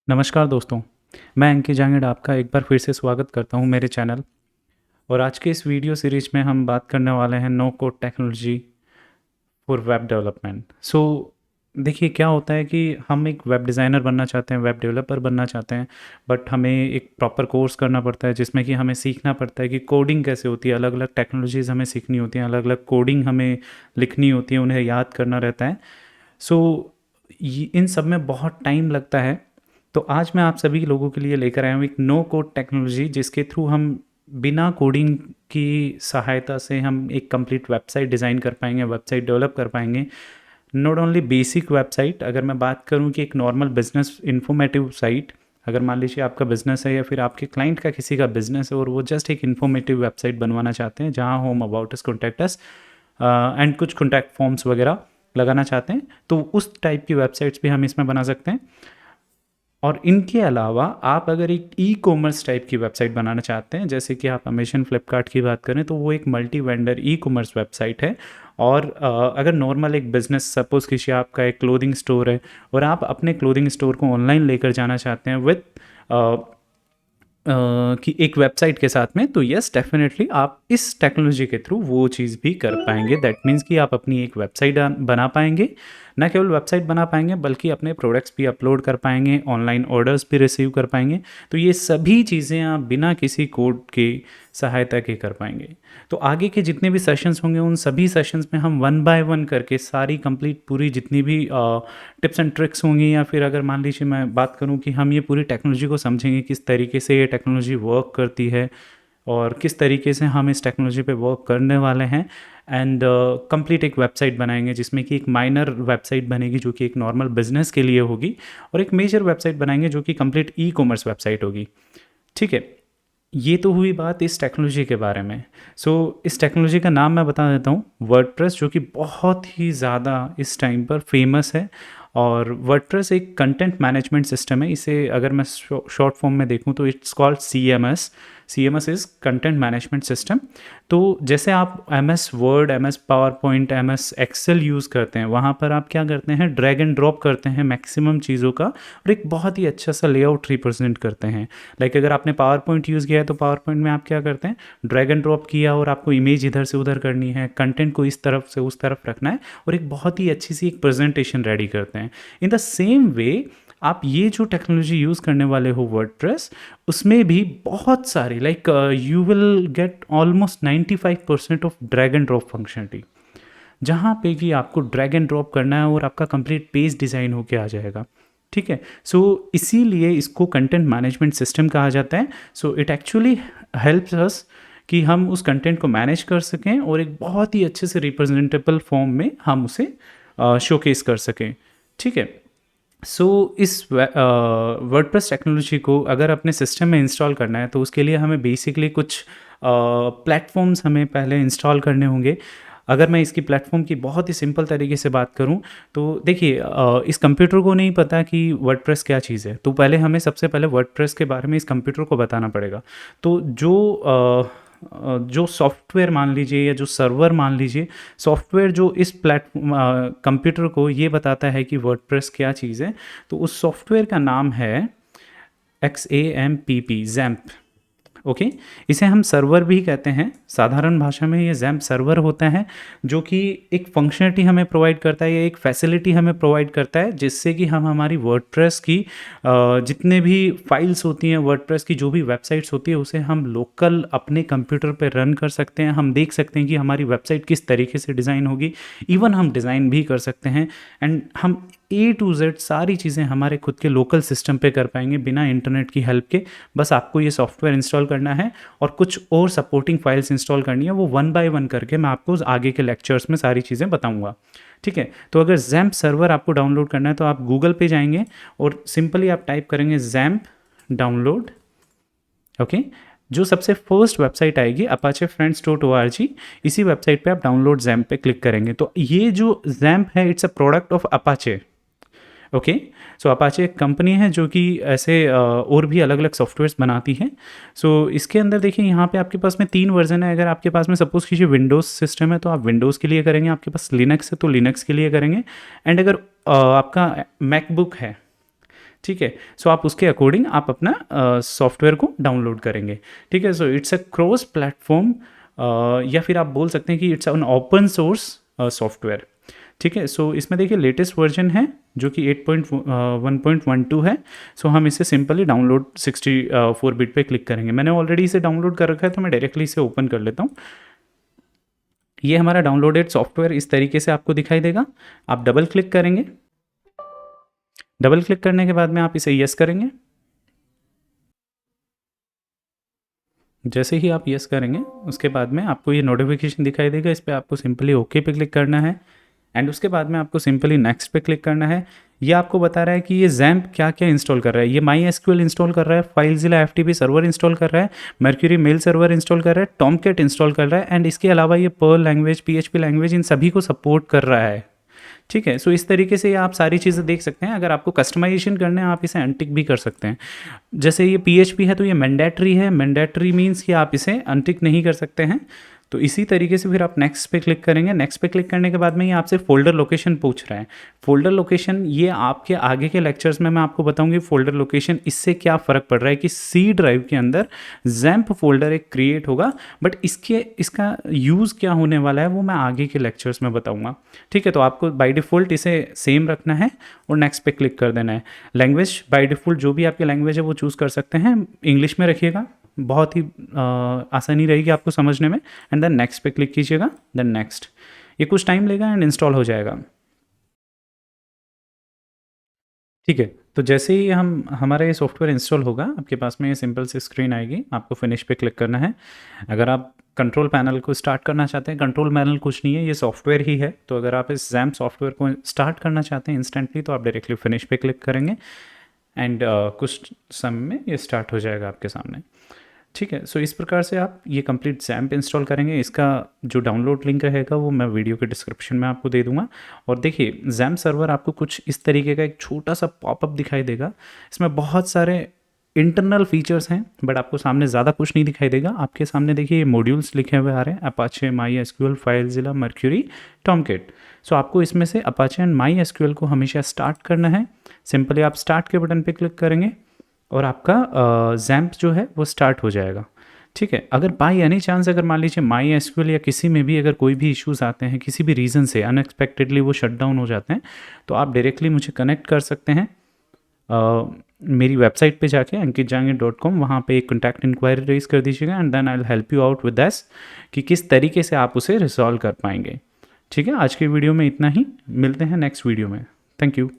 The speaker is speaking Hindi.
नमस्कार दोस्तों, मैं अंकित जांगड़ आपका एक बार फिर से स्वागत करता हूं मेरे चैनल। और आज के इस वीडियो सीरीज में हम बात करने वाले हैं no code technology for web development. देखिए क्या होता है कि हम एक वेब डिज़ाइनर बनना चाहते हैं, वेब डेवलपर बनना चाहते हैं, बट हमें एक प्रॉपर कोर्स करना पड़ता है जिसमें कि हमें सीखना पड़ता है कि कोडिंग कैसे होती है, अलग अलग टेक्नोलॉजीज़ हमें सीखनी होती हैं, अलग अलग कोडिंग हमें लिखनी होती है, उन्हें याद करना रहता है। सो इन सब में बहुत टाइम लगता है। तो आज मैं आप सभी लोगों के लिए लेकर आया हूँ एक नो कोड टेक्नोलॉजी जिसके थ्रू हम बिना कोडिंग की सहायता से हम एक कंप्लीट वेबसाइट डिज़ाइन कर पाएंगे, वेबसाइट डेवलप कर पाएंगे। नॉट ओनली बेसिक वेबसाइट, अगर मैं बात करूँ कि एक नॉर्मल बिजनेस इन्फॉर्मेटिव साइट, अगर मान लीजिए आपका बिजनेस है या फिर आपके क्लाइंट का किसी का बिजनेस है और वो जस्ट एक इन्फॉर्मेटिव वेबसाइट बनवाना चाहते हैं जहाँ home about us, contact us and कुछ कॉन्टैक्ट फॉर्म्स वगैरह लगाना चाहते हैं, तो उस टाइप की वेबसाइट्स भी हम इसमें बना सकते हैं। और इनके अलावा आप अगर एक ई कॉमर्स टाइप की वेबसाइट बनाना चाहते हैं, जैसे कि आप अमेजन फ्लिपकार्ट की बात करें तो वो एक multi vendor e commerce website है। और अगर नॉर्मल एक बिज़नेस, सपोज़ किसी आपका एक क्लोथिंग स्टोर है और आप अपने क्लोथिंग स्टोर को ऑनलाइन लेकर जाना चाहते हैं विद कि एक वेबसाइट के साथ में, तो यस डेफिनेटली आप इस टेक्नोलॉजी के थ्रू वो चीज़ भी कर पाएंगे। दैट मीन्स कि आप अपनी एक वेबसाइट बना पाएंगे, न केवल वेबसाइट बना पाएंगे बल्कि अपने प्रोडक्ट्स भी अपलोड कर पाएंगे, ऑनलाइन ऑर्डर्स भी रिसीव कर पाएंगे। तो ये सभी चीज़ें आप बिना किसी कोड के सहायता के कर पाएंगे। तो आगे के जितने भी सेशंस होंगे उन सभी सेशंस में हम वन बाय वन करके सारी कंप्लीट पूरी जितनी भी टिप्स एंड ट्रिक्स होंगी, या फिर अगर मान लीजिए मैं बात करूं कि हम ये पूरी टेक्नोलॉजी को समझेंगे, किस तरीके से ये टेक्नोलॉजी वर्क करती है और किस तरीके से हम इस टेक्नोलॉजी पे वर्क करने वाले हैं। एंड कंप्लीट एक वेबसाइट बनाएंगे जिसमें कि एक माइनर वेबसाइट बनेगी जो कि एक नॉर्मल बिजनेस के लिए होगी, और एक मेजर वेबसाइट बनाएंगे जो कि कंप्लीट ई कॉमर्स वेबसाइट होगी। ठीक है, ये तो हुई बात इस टेक्नोलॉजी के बारे में। इस टेक्नोलॉजी का नाम मैं बता देता हूँ, वर्डप्रेस, जो कि बहुत ही ज़्यादा इस टाइम पर फेमस है। और वर्डप्रेस एक कंटेंट मैनेजमेंट सिस्टम है। इसे अगर मैं शॉर्ट फॉर्म में देखूँ तो it's called CMS। CMS is content management system. तो जैसे आप MS Word, MS PowerPoint, MS Excel use करते हैं, वहाँ पर आप क्या करते हैं, ड्रैग एंड ड्रॉप करते हैं मैक्सिमम चीज़ों का और एक बहुत ही अच्छा सा लेआउट रिप्रेजेंट करते हैं। लाइक अगर आपने पावर पॉइंट यूज़ किया है तो पावर पॉइंट में आप क्या करते हैं, ड्रैग एंड ड्रॉप किया और आपको इमेज इधर से उधर करनी है, कंटेंट को इस तरफ से उस तरफ रखना है और एक बहुत ही अच्छी सी एक प्रेजेंटेशन रेडी करते हैं। इन द सेम वे आप ये जो टेक्नोलॉजी यूज़ करने वाले हो वर्डप्रेस, उसमें भी बहुत सारी like you will get almost 95% of drag and drop functionality, जहाँ पे कि आपको ड्रैग एंड ड्रॉप करना है और आपका कंप्लीट पेज डिज़ाइन होके आ जाएगा। ठीक है, इसीलिए इसको कंटेंट मैनेजमेंट सिस्टम कहा जाता है। इट एक्चुअली हेल्प्स अस कि हम उस कंटेंट को मैनेज कर सकें और एक बहुत ही अच्छे से रिप्रेजेंटेबल फॉर्म में हम उसे शोकेस कर सकें। ठीक है, इस वर्डप्रेस टेक्नोलॉजी को अगर अपने सिस्टम में इंस्टॉल करना है तो उसके लिए हमें बेसिकली कुछ प्लेटफॉर्म्स हमें पहले इंस्टॉल करने होंगे। अगर मैं इसकी प्लेटफॉर्म की बहुत ही सिंपल तरीके से बात करूं तो देखिए, इस कंप्यूटर को नहीं पता कि वर्डप्रेस क्या चीज़ है, तो पहले हमें सबसे पहले वर्डप्रेस के बारे में इस कंप्यूटर को बताना पड़ेगा। तो जो सॉफ्टवेयर मान लीजिए या जो सर्वर मान लीजिए, सॉफ्टवेयर जो इस कंप्यूटर को ये बताता है कि वर्डप्रेस क्या चीज़ है, तो उस सॉफ्टवेयर का नाम है XAMPP, जैम्प। ओके, इसे हम सर्वर भी कहते हैं, साधारण भाषा में ये जैम्प सर्वर होता है, जो कि एक फंक्शनलिटी हमें प्रोवाइड करता है या एक फैसिलिटी हमें प्रोवाइड करता है जिससे कि हम हमारी वर्डप्रेस की जितने भी फाइल्स होती हैं, वर्डप्रेस की जो भी वेबसाइट्स होती है, उसे हम लोकल अपने कंप्यूटर पे रन कर सकते हैं। हम देख सकते हैं कि हमारी वेबसाइट किस तरीके से डिज़ाइन होगी, इवन हम डिज़ाइन भी कर सकते हैं। एंड हम A to Z सारी चीज़ें हमारे खुद के लोकल सिस्टम पे कर पाएंगे बिना इंटरनेट की हेल्प के। बस आपको ये सॉफ्टवेयर इंस्टॉल करना है और कुछ और सपोर्टिंग फाइल्स इंस्टॉल करनी है, वो वन बाय वन करके मैं आपको आगे के लेक्चर्स में सारी चीज़ें बताऊंगा। ठीक है, तो अगर जैम्प सर्वर आपको डाउनलोड करना है तो आप गूगल पे जाएंगे और सिंपली आप टाइप करेंगे जैम्प डाउनलोड। ओके, जो सबसे फर्स्ट वेबसाइट आएगी apache-friends.org, इसी वेबसाइट पे आप डाउनलोड जैम्प पे क्लिक करेंगे। तो ये जो जैम्प है, it's a product of Apache. Okay, Apache एक कंपनी है जो कि ऐसे और भी अलग अलग सॉफ्टवेयर्स बनाती है। इसके अंदर देखिए, यहाँ पे आपके पास में 3 वर्जन है। अगर आपके पास में सपोज़ कीजिए विंडोज़ सिस्टम है तो आप विंडोज़ के लिए करेंगे, आपके पास लिनक्स है तो लिनक्स के लिए करेंगे, एंड अगर आपका मैकबुक है, ठीक है। सो आप उसके अकॉर्डिंग आप अपना सॉफ्टवेयर को डाउनलोड करेंगे। ठीक है। So it's a cross platform, या फिर आप बोल सकते हैं कि it's an open source software. ठीक है। सो इसमें देखिए लेटेस्ट वर्जन है जो कि 8.1.12 है। सो हम इसे सिंपली डाउनलोड 64 बिट पे क्लिक करेंगे। मैंने ऑलरेडी इसे डाउनलोड कर रखा है तो मैं डायरेक्टली इसे ओपन कर लेता हूँ। ये हमारा डाउनलोडेड सॉफ्टवेयर इस तरीके से आपको दिखाई देगा। आप डबल क्लिक करेंगे। डबल क्लिक करने के बाद में आप इसे यस करेंगे। जैसे ही आप यस करेंगे उसके बाद में आपको ये नोटिफिकेशन दिखाई देगा। इस पर आपको सिंपली ओके पे क्लिक करना है एंड उसके बाद में आपको सिंपली नेक्स्ट पे क्लिक करना है। ये आपको बता रहा है कि ये जैम्प क्या क्या इंस्टॉल कर रहा है। ये माई एसक्यूएल इंस्टॉल कर रहा है, फाइलज़िला एफटीपी सर्वर इंस्टॉल कर रहा है, मर्क्यूरी मेल सर्वर इंस्टॉल कर रहा है, टॉमकैट इंस्टॉल कर रहा है एंड इसके अलावा ये पर्ल लैंग्वेज, पीएचपी लैंग्वेज, इन सभी को सपोर्ट कर रहा है। ठीक है। सो इस तरीके से आप सारी चीज़ें देख सकते हैं। अगर आपको कस्टमाइजेशन करना है आप इसे अनटिक भी कर सकते हैं। जैसे ये पीएचपी है तो ये मैंडेटरी है। मैंडेटरी मीन्स कि आप इसे अनटिक नहीं कर सकते हैं। तो इसी तरीके से फिर आप नेक्स्ट पे क्लिक करेंगे। नेक्स्ट पे क्लिक करने के बाद में ये आपसे फोल्डर लोकेशन पूछ रहा है। फोल्डर लोकेशन ये आपके आगे के लेक्चर्स में मैं आपको बताऊंगी फोल्डर लोकेशन इससे क्या फ़र्क पड़ रहा है कि सी ड्राइव के अंदर जैम्प फोल्डर एक क्रिएट होगा, बट इसका यूज़ क्या होने वाला है वो मैं आगे के लेक्चर्स में बताऊंगा। ठीक है। तो आपको बाय डिफ़ॉल्ट इसे सेम रखना है और नेक्स्ट पे क्लिक कर देना है। लैंग्वेज बाय डिफ़ॉल्ट जो भी आपकी लैंग्वेज है वो चूज़ कर सकते हैं। इंग्लिश में रखिएगा, बहुत ही आसानी रहेगी आपको समझने में। एंड देन नेक्स्ट पे क्लिक कीजिएगा, देन नेक्स्ट। ये कुछ टाइम लेगा एंड इंस्टॉल हो जाएगा। ठीक है। तो जैसे ही हमारा ये सॉफ्टवेयर इंस्टॉल होगा आपके पास में ये सिंपल सी स्क्रीन आएगी। आपको फिनिश पे क्लिक करना है। अगर आप कंट्रोल पैनल को स्टार्ट करना चाहते हैं, कंट्रोल पैनल कुछ नहीं है, ये सॉफ्टवेयर ही है। तो अगर आप इस जैम्प सॉफ्टवेयर को स्टार्ट करना चाहते हैं इंस्टेंटली तो आप डायरेक्टली फिनिश पे क्लिक करेंगे एंड कुछ समय में ये स्टार्ट हो जाएगा आपके सामने। ठीक है। सो इस प्रकार से आप ये कंप्लीट जैम्प इंस्टॉल करेंगे। इसका जो डाउनलोड लिंक रहेगा वो मैं वीडियो के डिस्क्रिप्शन में आपको दे दूंगा। और देखिए जैम्प सर्वर आपको कुछ इस तरीके का एक छोटा सा पॉपअप दिखाई देगा। इसमें बहुत सारे इंटरनल फीचर्स हैं बट आपको सामने ज़्यादा कुछ नहीं दिखाई देगा। आपके सामने देखिए ये मॉड्यूल्स लिखे हुए आ रहे हैं, Apache, MySQL, FileZilla, Mercury, Tomcat. So आपको इसमें से अपाचे एंड माई एसक्यूएल को हमेशा स्टार्ट करना है। सिंपली आप स्टार्ट के बटन पर क्लिक करेंगे और आपका जैम्प जो है वो स्टार्ट हो जाएगा। ठीक है। अगर बाई एनी चांस अगर मान लीजिए माई एसक्यूएल या किसी में भी अगर कोई भी इश्यूज़ आते हैं, किसी भी रीज़न से अनएक्सपेक्टेडली वो शट डाउन हो जाते हैं, तो आप डायरेक्टली मुझे कनेक्ट कर सकते हैं मेरी वेबसाइट पे जाके ankitjangir.com, वहाँ पे एक कॉन्टैक्ट इंक्वायरी रेज कर दीजिएगा and then I will help you out with this कि किस तरीके से आप उसे रिजॉल्व कर पाएंगे। ठीक है। आज के वीडियो में इतना ही, मिलते हैं नेक्स्ट वीडियो में। Thank you.